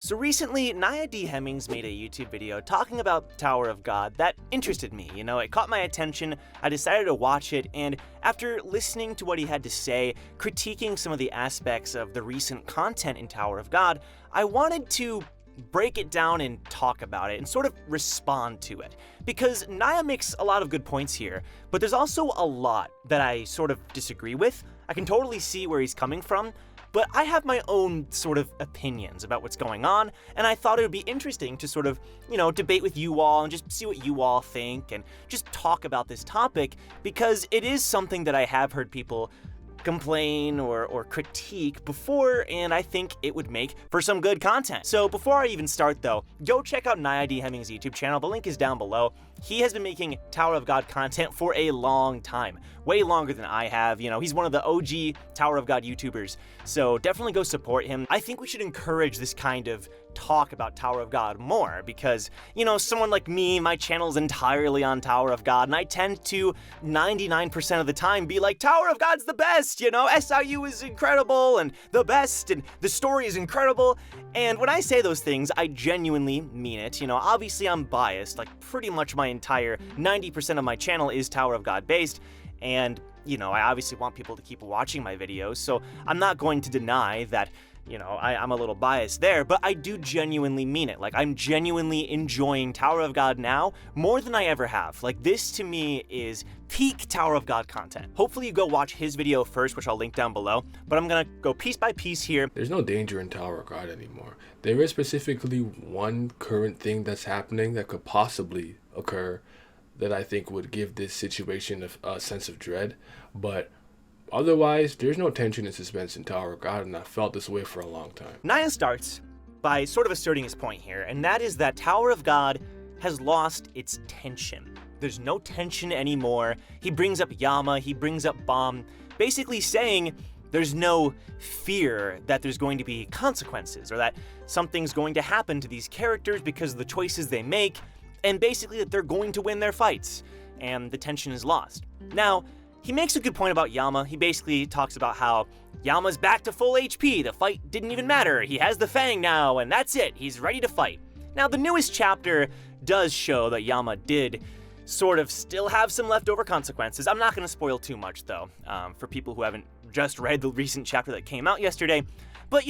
So recently, Nia D. Hemmings made a YouTube video talking about Tower of God that interested me. You know, it caught my attention, I decided to watch it, and after listening to what he had to say, critiquing some of the aspects of the recent content in Tower of God, I wanted to break it down and talk about it and sort of respond to it. Because Nia makes a lot of good points here, but there's also a lot that I sort of disagree with. I can totally see where he's coming from, but I have my own sort of opinions about what's going on, and I thought it would be interesting to sort of, debate with you all and just see what you all think and just talk about this topic, because it is something that I have heard people complain or critique before, and I think it would make for some good content. So before I even start though, go check out Nia D. Hemmings' YouTube channel, the link is down below. He has been making Tower of God content for a long time, way longer than I have. He's one of the OG Tower of God YouTubers, so definitely go support him. I think we should encourage this kind of talk about Tower of God more because, someone like me, my channel's entirely on Tower of God, and I tend to 99% of the time be like, Tower of God's the best, SIU is incredible and the best and the story is incredible. And when I say those things, I genuinely mean it. Obviously I'm biased, like pretty much my entire 90% of my channel is Tower of God based, and I obviously want people to keep watching my videos, so I'm not going to deny that I'm a little biased there, but I do genuinely mean it. Like, I'm genuinely enjoying Tower of God now more than I ever have. Like, this to me is peak Tower of God content. Hopefully you go watch his video first, which I'll link down below, but I'm gonna go piece by piece here. There's no danger in Tower of God anymore. There is specifically one current thing that's happening that could possibly occur that I think would give this situation a sense of dread, but otherwise, there's no tension and suspense in Tower of God, and I felt this way for a long time. Nia starts by sort of asserting his point here, and that is that Tower of God has lost its tension. There's no tension anymore. He brings up Yama, he brings up Bomb, basically saying there's no fear that there's going to be consequences or that something's going to happen to these characters because of the choices they make, and basically that they're going to win their fights, and the tension is lost. Now, he makes a good point about Yama. He basically talks about how Yama's back to full HP, the fight didn't even matter, he has the Fang now, and that's it, he's ready to fight. Now, the newest chapter does show that Yama did sort of still have some leftover consequences. I'm not going to spoil too much, though, for people who haven't just read the recent chapter that came out yesterday. But,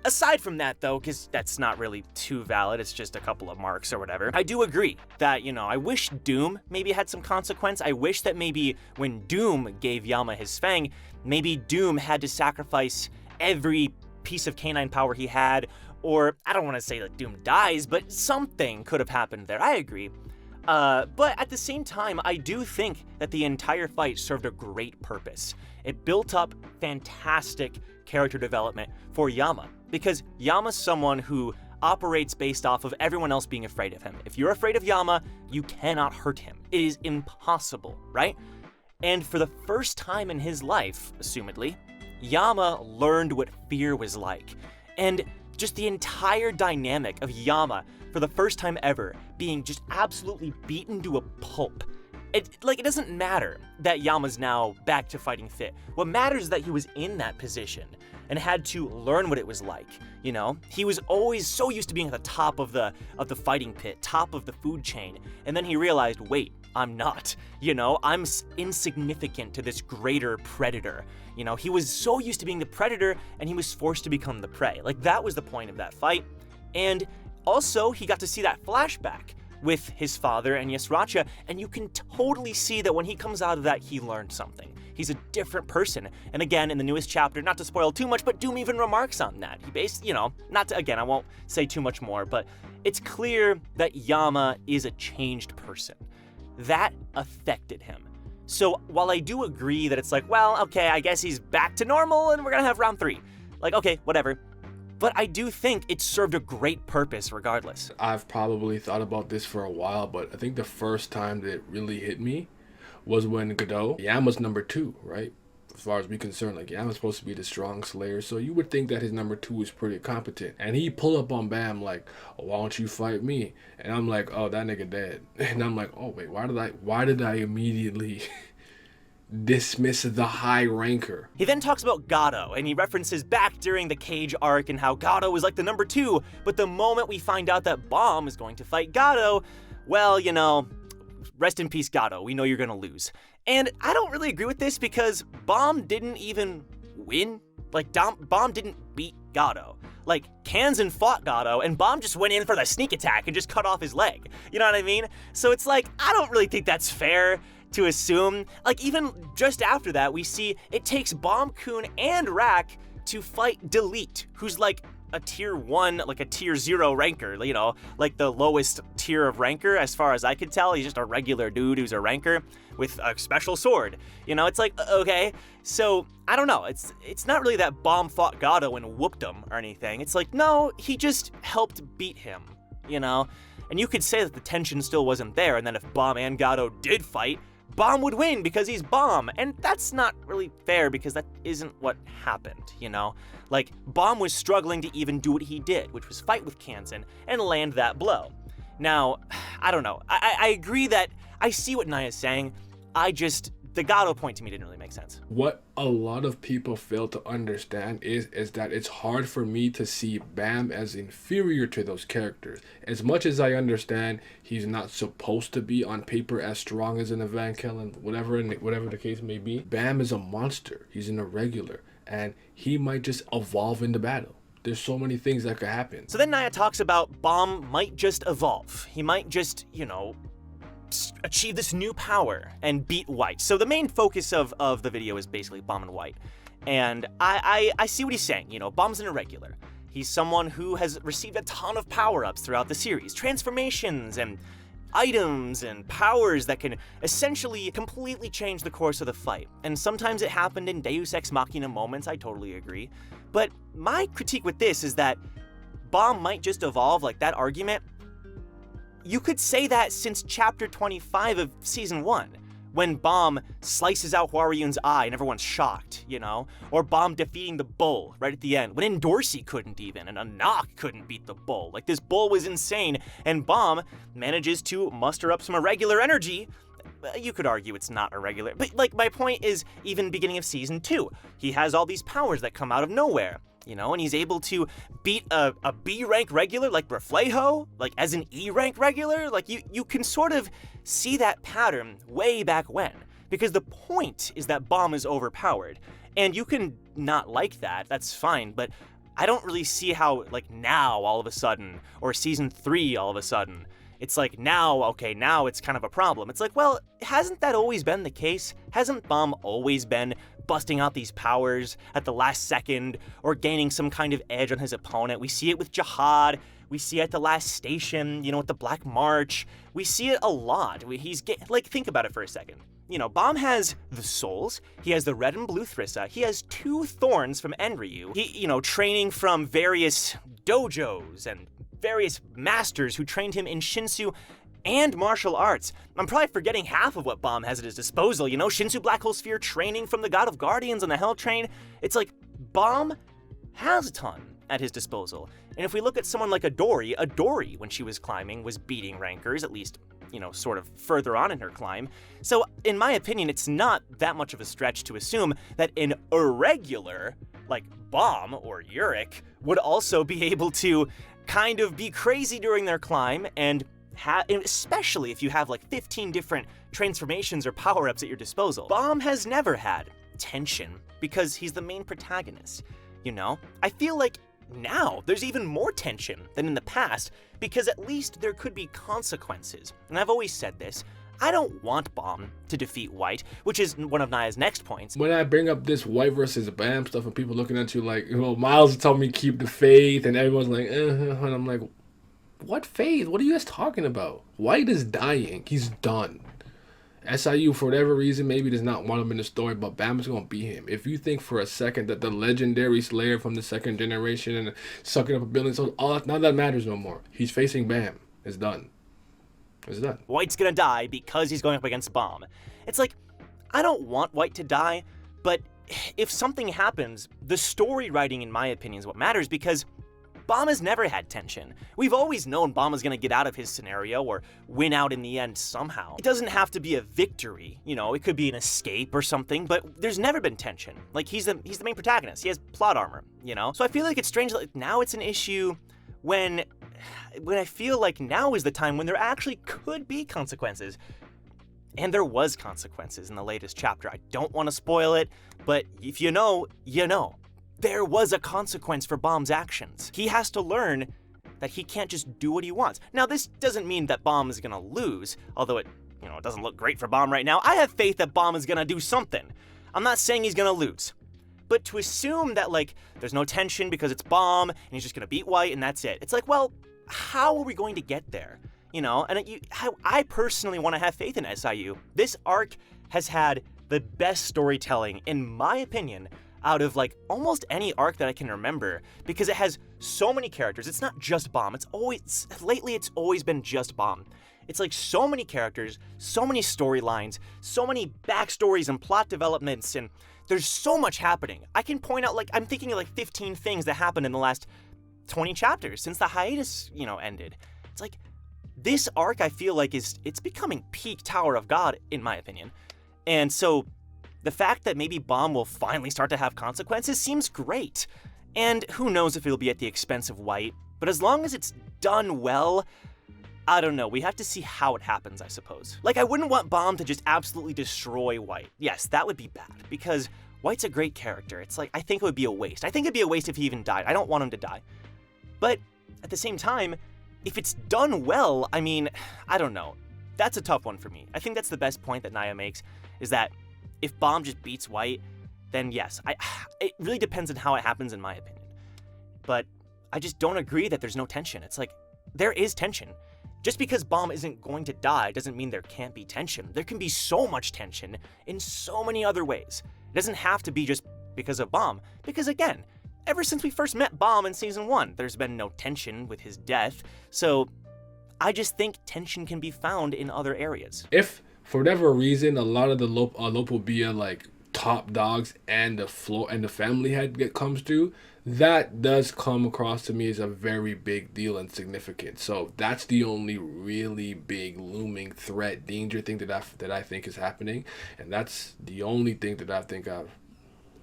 aside from that, though, because that's not really too valid, it's just a couple of marks or whatever, I do agree that, I wish Doom maybe had some consequence. I wish that maybe when Doom gave Yama his Fang, maybe Doom had to sacrifice every piece of canine power he had, or I don't want to say that Doom dies, but something could have happened there. I agree. But at the same time, I do think that the entire fight served a great purpose. It built up fantastic character development for Yama, because Yama's someone who operates based off of everyone else being afraid of him. If you're afraid of Yama, you cannot hurt him. It is impossible, right? And for the first time in his life, assumedly, Yama learned what fear was like. And just the entire dynamic of Yama, for the first time ever, being just absolutely beaten to a pulp. It doesn't matter that Yama's now back to fighting fit. What matters is that he was in that position and had to learn what it was like, He was always so used to being at the top of the fighting pit, top of the food chain, and then he realized, wait, I'm not, I'm insignificant to this greater predator. He was so used to being the predator, and he was forced to become the prey. Like, that was the point of that fight. And also, he got to see that flashback with his father and Yasracha, and you can totally see that when he comes out of that, he learned something. He's a different person. And again, in the newest chapter, not to spoil too much, but Doom even remarks on that. He I won't say too much more, but it's clear that Yama is a changed person. That affected him. So while I do agree that it's like, well, okay, I guess he's back to normal and we're gonna have round 3. Like, okay, whatever. But I do think it served a great purpose regardless. I've probably thought about this for a while, but I think the first time that it really hit me was when Godot, Yama's number 2, right? As far as we're concerned, like, Yama's supposed to be the strong slayer, so you would think that his number 2 is pretty competent. And he pull up on Bam like, oh, why don't you fight me? And I'm like, oh, that nigga dead. And I'm like, oh wait, why did I immediately dismiss the high ranker. He then talks about Gato, and he references back during the Cage arc and how Gato was like the number 2, but the moment we find out that Bomb is going to fight Gato, well, you know, rest in peace, Gato. We know you're gonna lose. And I don't really agree with this because Bomb didn't even win. Like, Bomb didn't beat Gato. Like, Kansan fought Gato, and Bomb just went in for the sneak attack and just cut off his leg. You know what I mean? So it's like, I don't really think that's fair to assume. Like, even just after that, we see it takes Bomb-kun and Rack to fight Delete, who's like a tier 1, like a tier 0 ranker, you know, like the lowest tier of ranker as far as I could tell. He's just a regular dude who's a ranker with a special sword. You know, it's like, okay, so I don't know. It's not really that Bomb fought Gato and whooped him or anything. It's like, no, he just helped beat him, you know? And you could say that the tension still wasn't there, and then if Bomb and Gato did fight, Bomb would win because he's Bomb, and that's not really fair because that isn't what happened, you know? Like, Bomb was struggling to even do what he did, which was fight with Kansan and land that blow. Now, I don't know. I agree that I see what Naya's saying. The Gato point to me didn't really make sense. What a lot of people fail to understand is that it's hard for me to see Bam as inferior to those characters. As much as I understand he's not supposed to be on paper as strong as an Evangeline, whatever the case may be, Bam is a monster. He's an irregular, and he might just evolve into battle. There's so many things that could happen. So then Naya talks about Bomb might just evolve. He might just, you know, achieve this new power and beat White. So the main focus of the video is basically Bomb and White. And I see what he's saying. You know, Bomb's an irregular. He's someone who has received a ton of power-ups throughout the series. Transformations and items and powers that can essentially completely change the course of the fight. And sometimes it happened in Deus Ex Machina moments, I totally agree. But my critique with this is that Bomb might just evolve, like that argument. You could say that since chapter 25 of season 1, when Bomb slices out Hwaryun's eye and everyone's shocked, you know? Or Bomb defeating the bull right at the end, when Dorsey couldn't even, and Anak couldn't beat the bull. Like, this bull was insane, and Bomb manages to muster up some irregular energy. You could argue it's not irregular, but like, my point is, even beginning of season 2, he has all these powers that come out of nowhere. You know, and he's able to beat a B rank regular like Reflejo, like as an E rank regular. Like, you can sort of see that pattern way back when, because the point is that Bomb is overpowered, and you can not like that, that's fine, but I don't really see how, like, now all of a sudden, or season 3 all of a sudden, it's like, now, okay, now it's kind of a problem. It's like, well, hasn't that always been the case? Hasn't Bomb always been busting out these powers at the last second or gaining some kind of edge on his opponent? We see it with Jihad. We see it at the last station, you know, with the Black March. We see it a lot. Think about it for a second. You know, Bomb has the souls. He has the red and blue Thrissa. He has 2 thorns from Enryu. He, you know, training from various dojos and various masters who trained him in Shinsu and martial arts. I'm probably forgetting half of what Bomb has at his disposal, you know, Shinsu Black Hole Sphere training from the God of Guardians on the Hell Train. It's like, Bomb has a ton at his disposal. And if we look at someone like Adori, when she was climbing, was beating rankers, at least, you know, sort of further on in her climb. So, in my opinion, it's not that much of a stretch to assume that an irregular, like Bomb or Yurik, would also be able to kind of be crazy during their climb, and especially if you have like 15 different transformations or power-ups at your disposal. Bomb has never had tension because he's the main protagonist, you know? I feel like now there's even more tension than in the past because at least there could be consequences. And I've always said this, I don't want Bomb to defeat White, which is one of Naya's next points. When I bring up this White versus Bam stuff and people looking at you like, you know, Miles told me keep the faith, and everyone's like, and I'm like, what faith? What are you guys talking about? White is dying. He's done. SIU, for whatever reason, maybe does not want him in the story, but Bam is going to beat him. If you think for a second that the legendary Slayer from the 2nd generation and sucking up a billion souls, none of that matters no more. He's facing Bam. It's done. It's done. White's gonna die because he's going up against Bomb. It's like, I don't want White to die, but if something happens, the story writing, in my opinion, is what matters, because Bomb has never had tension. We've always known Bomb is gonna get out of his scenario or win out in the end somehow. It doesn't have to be a victory, it could be an escape or something, but there's never been tension. Like, he's the main protagonist. He has plot armor, So I feel like it's strange that now it's an issue when I feel like now is the time when there actually could be consequences. And there was consequences in the latest chapter. I don't want to spoil it, but if you know, you know. There was a consequence for Bomb's actions. He has to learn that he can't just do what he wants. Now, this doesn't mean that Bomb is gonna lose, although it doesn't look great for Bomb right now. I have faith that Bomb is gonna do something. I'm not saying he's gonna lose. But to assume that, there's no tension because it's Bomb, and he's just gonna beat White, and that's it. It's like, well, how are we going to get there? And I personally want to have faith in SIU. This arc has had the best storytelling, in my opinion, out of almost any arc that I can remember, because it has so many characters. It's not just Bomb. Lately it's always been just Bomb. It's so many characters, so many storylines, so many backstories and plot developments, and there's so much happening. I can point out, I'm thinking of 15 things that happened in the last 20 chapters since the hiatus, ended. It's this arc, I feel like it's becoming peak Tower of God, in my opinion. And so the fact that maybe Bomb will finally start to have consequences seems great. And who knows if it'll be at the expense of White, but as long as it's done well, I don't know, we have to see how it happens, I suppose. I wouldn't want Bomb to just absolutely destroy White. Yes, that would be bad, because White's a great character. It's I think it would be a waste. I think it'd be a waste if he even died. I don't want him to die. But at the same time, if it's done well, I don't know. That's a tough one for me. I think that's the best point that Naya makes, is that if Bomb just beats White, then yes, it really depends on how it happens, in my opinion. But I just don't agree that there's no tension. It's there is tension. Just because Bomb isn't going to die doesn't mean there can't be tension. There can be so much tension in so many other ways. It doesn't have to be just because of Bomb, because again, ever since we first met Bomb in Season 1, there's been no tension with his death, so I just think tension can be found in other areas. If for whatever reason, a lot of the Lopobia top dogs and the family head comes through, that does come across to me as a very big deal and significant. So that's the only really big looming threat, danger thing that I think is happening, and that's the only thing that I think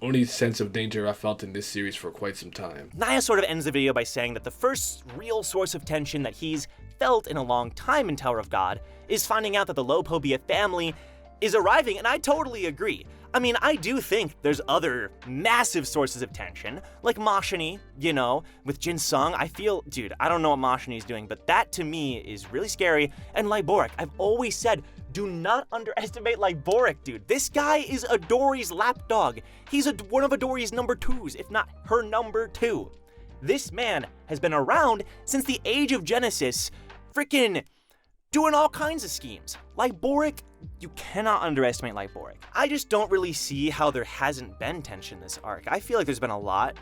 only sense of danger I felt in this series for quite some time. Naya sort of ends the video by saying that the first real source of tension that he's felt in a long time in Tower of God is finding out that the Lopobia family is arriving, and I totally agree. I do think there's other massive sources of tension, like Mashani, with Jin Sung. I don't know what Mashani's doing, but that to me is really scary. And Liboric, I've always said, do not underestimate Liboric, dude. This guy is Adori's lapdog. He's one of Adori's number 2s, if not her number 2. This man has been around since the age of Genesis, freaking doing all kinds of schemes. Liboric, you cannot underestimate Liboric. I just don't really see how there hasn't been tension this arc. I feel like there's been a lot,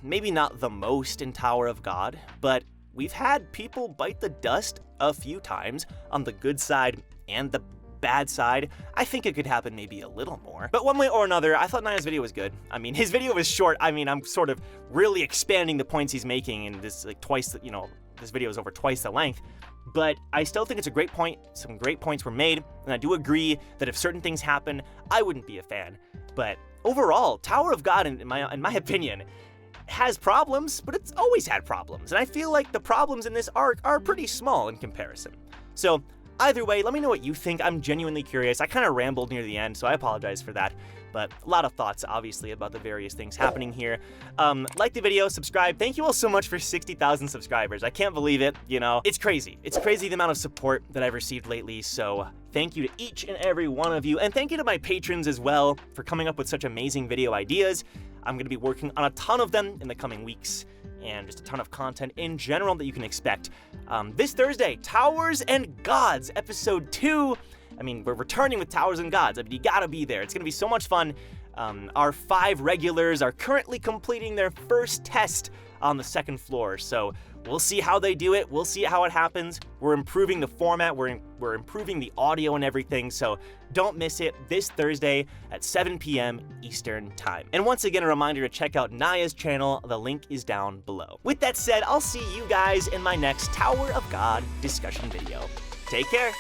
maybe not the most in Tower of God, but we've had people bite the dust a few times on the good side and the bad side. I think it could happen maybe a little more. But one way or another, I thought Naya's video was good. His video was short. I'm sort of really expanding the points he's making, and this this video is over twice the length. But I still think it's a great point. Some great points were made, and I do agree that if certain things happen, I wouldn't be a fan. But overall, Tower of God, in my opinion, has problems, but it's always had problems. And I feel like the problems in this arc are pretty small in comparison. So either way, let me know what you think. I'm genuinely curious. I kind of rambled near the end, so I apologize for that. But a lot of thoughts, obviously, about the various things happening here. Like the video, subscribe. Thank you all so much for 60,000 subscribers. I can't believe it, It's crazy. It's crazy the amount of support that I've received lately, so thank you to each and every one of you. And thank you to my patrons as well for coming up with such amazing video ideas. I'm going to be working on a ton of them in the coming weeks, and just a ton of content in general that you can expect. This Thursday, Towers and Gods, Episode 2. We're returning with Towers and Gods. You gotta be there. It's gonna be so much fun. Our 5 regulars are currently completing their first test on the 2nd floor, so We'll see how they do it. We'll see how it happens. We're improving the format. We're improving the audio and everything. So don't miss it this Thursday at 7 p.m. Eastern Time. And once again, a reminder to check out Naya's channel. The link is down below. With that said, I'll see you guys in my next Tower of God discussion video. Take care.